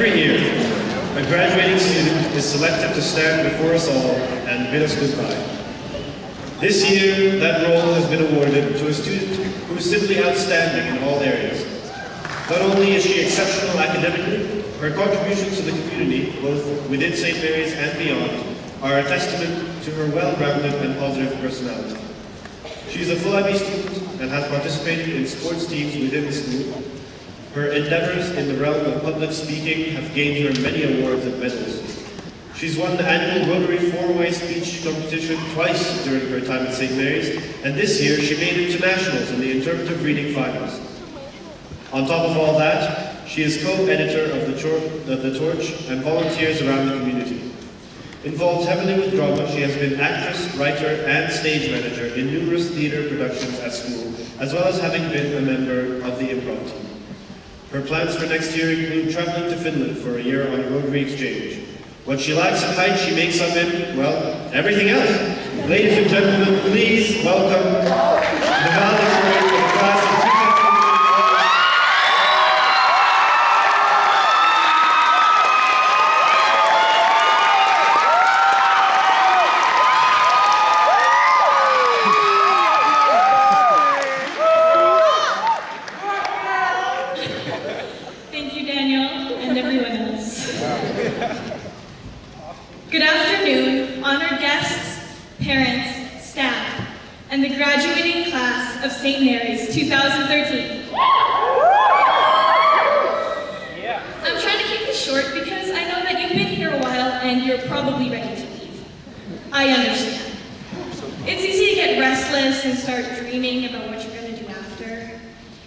Every year, a graduating student is selected to stand before us all and bid us goodbye. This year, that role has been awarded to a student who is simply outstanding in all areas. Not only is she exceptional academically, her contributions to the community, both within St. Mary's and beyond, are a testament to her well-rounded and positive personality. She is a full IB student and has participated in sports teams within the school. Her endeavors in the realm of public speaking have gained her many awards and medals. She's won the annual Rotary four-way speech competition twice during her time at St. Mary's, and this year she made it to nationals in the interpretive reading finals. On top of all that, she is co-editor of the Torch and volunteers around the community. Involved heavily with drama, she has been actress, writer, and stage manager in numerous theater productions at school, as well as having been a member of the improv team. Her plans for next year include traveling to Finland for a year on a Rotary exchange. What she lacks in height, she makes up in, well, everything else. Ladies and gentlemen, please welcome the Valedictorian for the class of 2000. Thank you, Daniel, and everyone else. Good afternoon, honored guests, parents, staff, and the graduating class of St. Mary's 2013. I'm trying to keep this short because I know that you've been here a while and you're probably ready to leave. I understand. It's easy to get restless and start dreaming about what you're going to do after.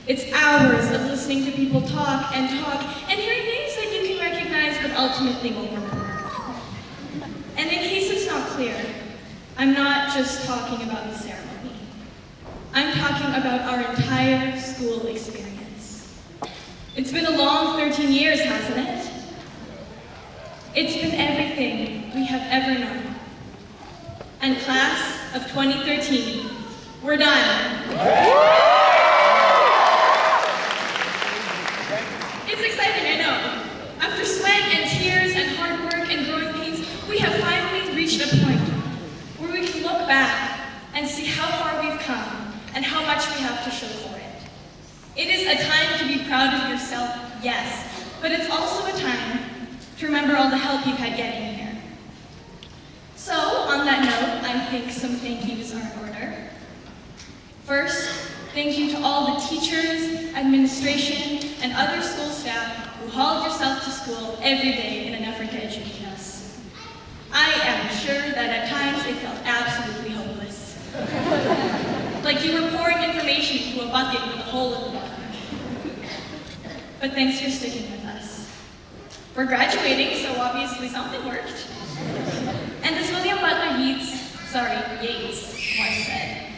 It's hours of listening to people talk and hearing names that you can recognize but ultimately won't remember. And in case it's not clear, I'm not just talking about the ceremony. I'm talking about our entire school experience. It's been a long 13 years, hasn't it? It's been everything we have ever known. And class of 2013, we're done. It's exciting, I know. After sweat and tears and hard work and growing pains, we have finally reached a point where we can look back and see how far we've come and how much we have to show for it. It is a time to be proud of yourself, yes, but it's also a time to remember all the help you've had getting here. So, on that note, I think some thank yous are in order. First, thank you to all the teachers, administration, and other school staff who hauled yourself to school every day in an effort to educate us. I am sure that at times it felt absolutely hopeless. Like you were pouring information into a bucket with a hole in the bottom. But thanks for sticking with us. We're graduating, so obviously something worked. And as William Butler Yeats once said,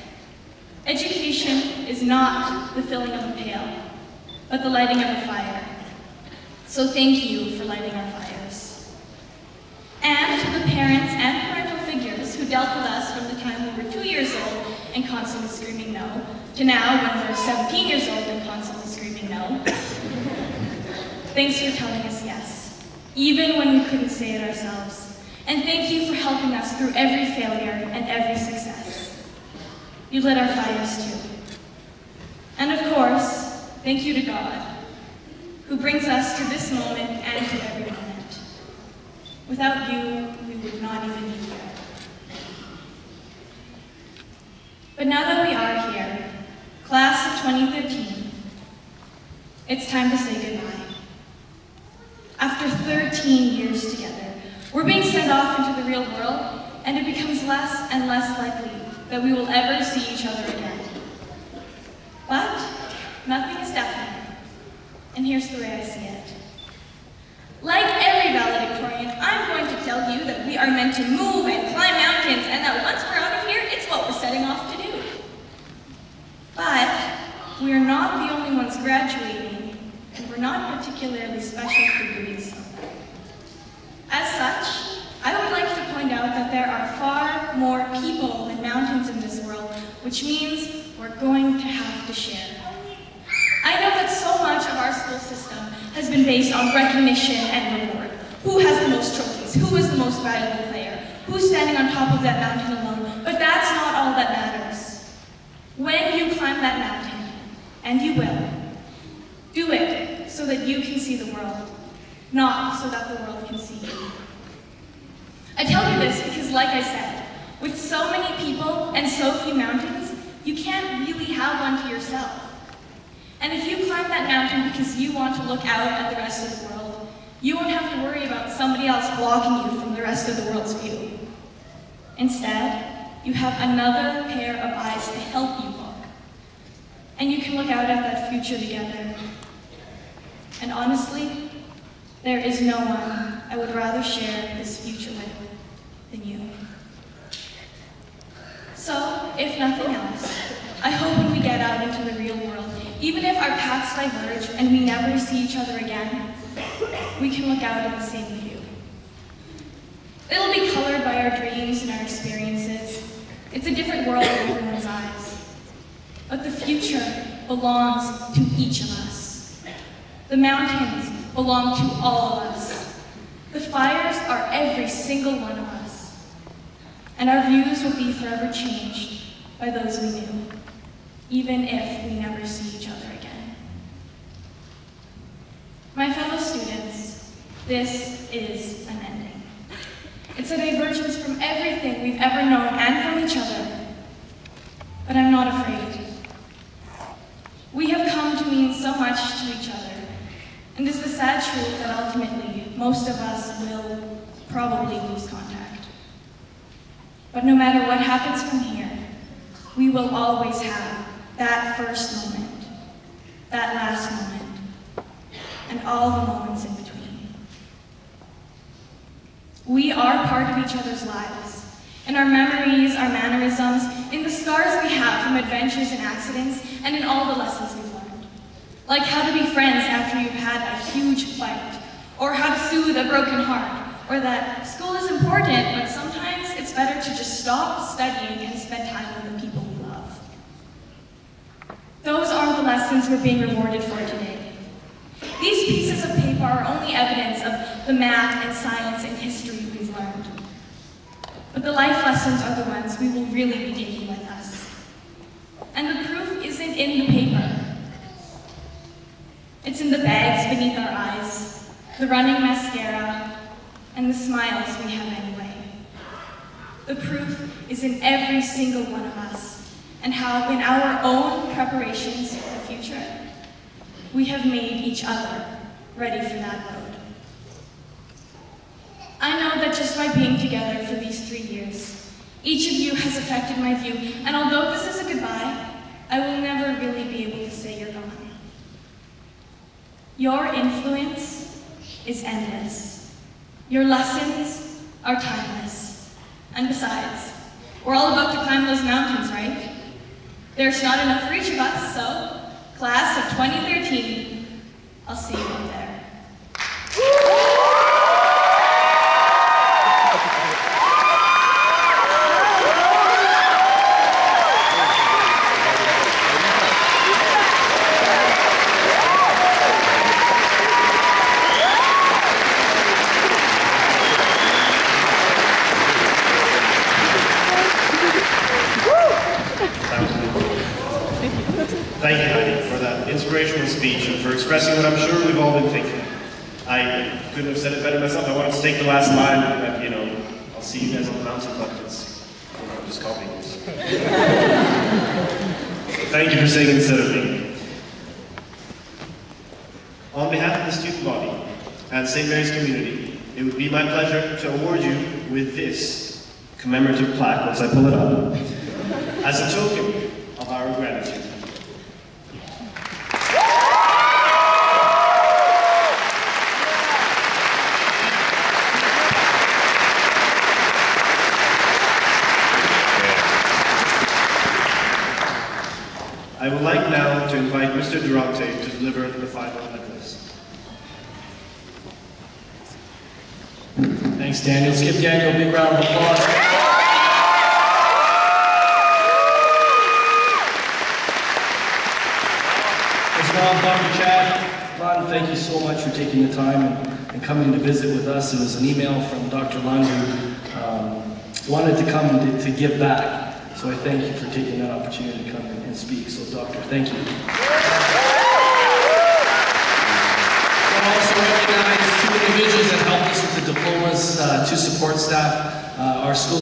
education is not the filling of a pail, but the lighting of a fire. So thank you for lighting our fires. And to the parents and parental figures who dealt with us from the time we were 2 years old and constantly screaming no, to now when we're 17 years old and constantly screaming no. Thanks for telling us yes, even when we couldn't say it ourselves. And thank you for helping us through every failure and every success. You lit our fires too. And of course, thank you to God, who brings us to this moment and to every moment. Without you, we would not even be here. But now that we are here, class of 2013, it's time to say goodbye. After 13 years together, we're being sent off into the real world, and it becomes less and less likely that we will ever see each other again. But nothing is definite, and here's the way I see it. Like every valedictorian, I'm going to tell you that we are meant to move and climb mountains, and that once we're out of here, it's what we're setting off to do. But we are not the only ones graduating, and we're not particularly special for doing so. As such, I would like to point out that there are far more people than mountains in this world, which means we're going to have to share. I know that so much of our school system has been based on recognition and reward. Who has the most trophies? Who is the most valuable player? Who's standing on top of that mountain alone? But that's not all that matters. When you climb that mountain, and you will, do it so that you can see the world, not so that the world can see you. I tell you this because, like I said, with so many people and so few mountains, you can't really have one to yourself. And if you climb that mountain because you want to look out at the rest of the world, you won't have to worry about somebody else blocking you from the rest of the world's view. Instead, you have another pair of eyes to help you look. And you can look out at that future together. And honestly, there is no one I would rather share this future with than you. So, if nothing else, I hope when we get out into the real world, even if our paths diverge and we never see each other again, we can look out at the same view. It'll be colored by our dreams and our experiences. It's a different world in everyone's eyes. But the future belongs to each of us. The mountains belong to all of us. The fires are every single one of us. And our views will be forever changed by those we knew, even if we never see each other again. My fellow students, this is an ending. It's a divergence from everything we've ever known and from each other. But I'm not afraid. We have come to mean so much to each other, and it's the sad truth that ultimately most of us will probably lose contact. But no matter what happens from here, we will always have that first moment, that last moment, and all the moments in between. We are part of each other's lives, in our memories, our mannerisms, in the scars we have from adventures and accidents, and in all the lessons we've learned. Like how to be friends after you've had a huge fight, or how to soothe a broken heart, or that school is important, but sometimes it's better to just stop studying and spend time with the people we love. Those are the lessons we're being rewarded for today. These pieces of paper are only evidence of the math and science and history we've learned. But the life lessons are the ones we will really be taking with us. And the proof isn't in the paper. It's in the bags beneath our eyes, the running mascara, and the smiles we have anyway. The proof is in every single one of us, and how in our own preparations for the future, we have made each other ready for that road. I know that just by being together for these 3 years, each of you has affected my view, and although this is a goodbye, I will never really be able to say you're gone. Your influence is endless. Your lessons are timeless. And besides, we're all about to climb those mountains, right? There's not enough for each of us, so, class of 2013, I'll see you up there. Thank you, Heidi, for that inspirational speech and for expressing what I'm sure we've all been thinking. I couldn't have said it better myself. I wanted to take the last line that, you know, I'll see you guys on the mountain, but it's, I'm just copying this. Thank you for saying instead of me. On behalf of the student body and St. Mary's community, it would be my pleasure to award you with this commemorative plaque, once I pull it up, as a token of our gratitude. I would like now to invite Mr. Durante to deliver the final address. Thanks, Daniel. Skip Daniel, big round of applause. As well, Dr. Chad. Ron, thank you so much for taking the time and coming to visit with us. It was an email from Dr. Lund who wanted to come and to give back. So I thank you for taking that opportunity to come and speak. So Doctor, thank you. I also recognize two individuals that helped us with the diplomas, two support staff. Our school